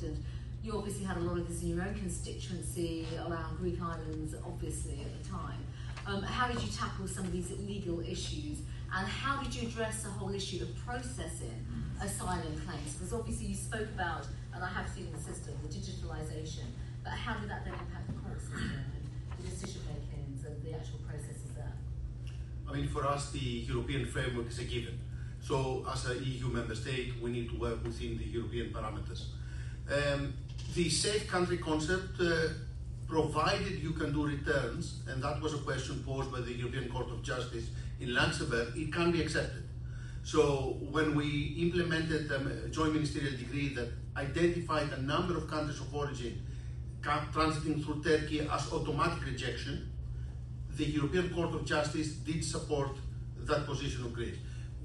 and you obviously had a lot of this in your own constituency around Greek islands, obviously, at the time. How did you tackle some of these legal issues, and how did you address the whole issue of processing asylum claims? Because obviously you spoke about, and I have seen in the system, the digitalisation, but how did that then impact the court system and the decision makings and the actual processes there? I mean, for us, the European framework is a given. So, as an EU member state, we need to work within the European parameters. The safe country concept, provided you can do returns, and that was a question posed by the European Court of Justice in Luxembourg, it can be accepted. So, when we implemented a joint ministerial decree that identified a number of countries of origin transiting through Turkey as automatic rejection, the European Court of Justice did support that position of Greece.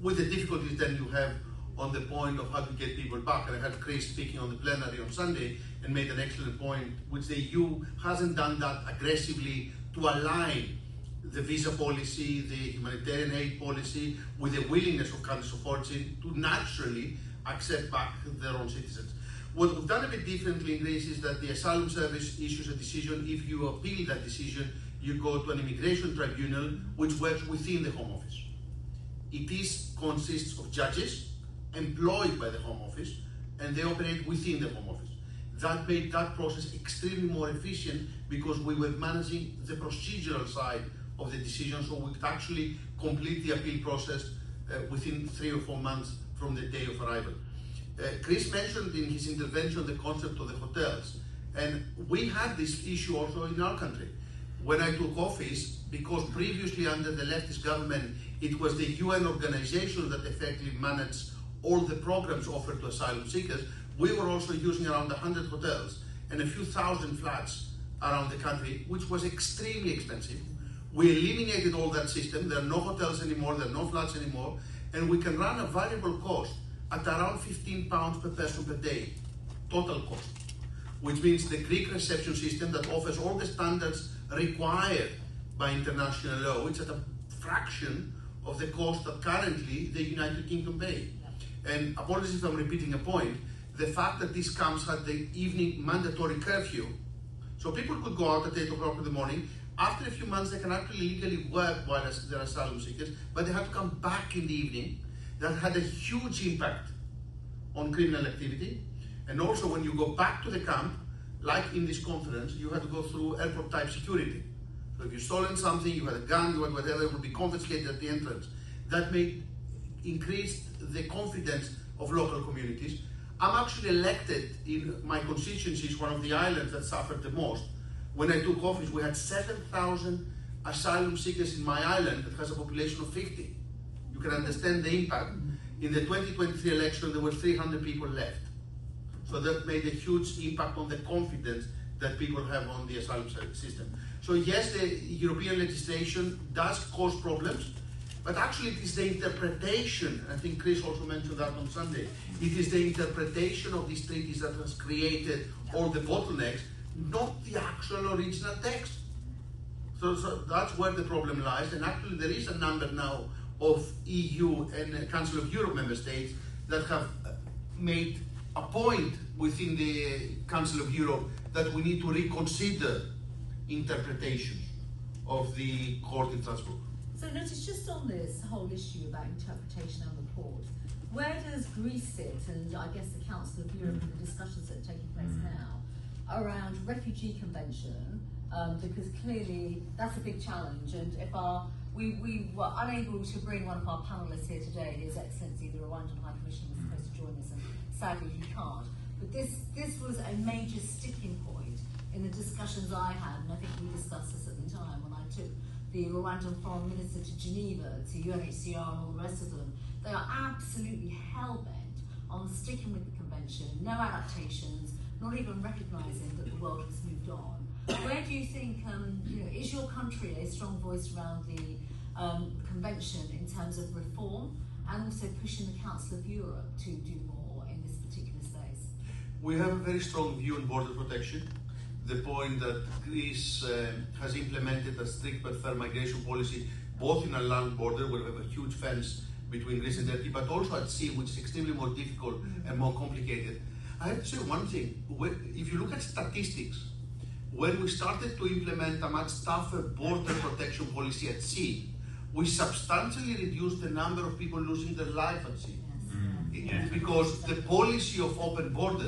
With the difficulties then you have on the point of how to get people back. And I had Chris speaking on the plenary on Sunday and made an excellent point, which the EU hasn't done that aggressively to align the visa policy, the humanitarian aid policy, with the willingness of countries of origin to naturally accept back their own citizens. What we've done a bit differently in Greece is that the Asylum Service issues a decision. If you appeal that decision, you go to an immigration tribunal which works within the Home Office. It consists of judges employed by the Home Office, and they operate within the Home Office. That made that process extremely more efficient because we were managing the procedural side of the decision, so we could actually complete the appeal process within 3 or 4 months from the day of arrival. Chris mentioned in his intervention the concept of the hotels, and we had this issue also in our country. When I took office, because previously under the leftist government, it was the UN organization that effectively managed all the programs offered to asylum seekers, we were also using around 100 hotels and a few thousand flats around the country, which was extremely expensive. We eliminated all that system. There are no hotels anymore, there are no flats anymore, and we can run a variable cost at around £15 per person per day, total cost, which means the Greek reception system that offers all the standards required by international law, which is at a fraction of the cost that currently the United Kingdom pay. And apologies if I'm repeating a point, the fact that these camps had the evening mandatory curfew, so people could go out at 8 o'clock in the morning. After a few months, they can actually legally work while they're asylum seekers, but they have to come back in the evening. That had a huge impact on criminal activity. And also when you go back to the camp, like in this conference, you had to go through airport type security. So if you've stolen something, you had a gun, you had whatever, it would be confiscated at the entrance. That increased the confidence of local communities. I'm actually elected in my constituency, is one of the islands that suffered the most. When I took office, we had 7,000 asylum seekers in my island that has a population of 50. You can understand the impact. In the 2023 election, there were 300 people left. So that made a huge impact on the confidence that people have on the asylum system. So yes, the European legislation does cause problems, but actually it is the interpretation, I think Chris also mentioned that on Sunday, it is the interpretation of these treaties that has created all the bottlenecks, not the actual original text. So that's where the problem lies, and actually there is a number now of EU and Council of Europe member states that have made a point within the Council of Europe that we need to reconsider interpretation of the court in Strasbourg. So notice just on this whole issue about interpretation and report, where does Greece sit, and I guess the Council of Europe and the discussions that are taking place now around refugee convention, because clearly that's a big challenge, and if we were unable to bring one of our panelists here today, His Excellency the Rwandan High Commissioner was supposed to join us, and sadly he can't. But this was a major sticking point in the discussions I had, and I think we discussed this at the time when I took the Rwandan Foreign Minister to Geneva, to UNHCR and all the rest of them. They are absolutely hell-bent on sticking with the convention, no adaptations, not even recognising that the world has moved on. Where do you think, is your country a strong voice around the convention in terms of reform, and also pushing the Council of Europe to do more in this particular space? We have a very strong view on border protection. The point that Greece has implemented a strict but fair migration policy, both in a land border where we have a huge fence between Greece and Turkey, but also at sea, which is extremely more difficult and more complicated. I have to say one thing. If you look at statistics, when we started to implement a much tougher border protection policy at sea, we substantially reduced the number of people losing their life at sea. Yes. Because the policy of open borders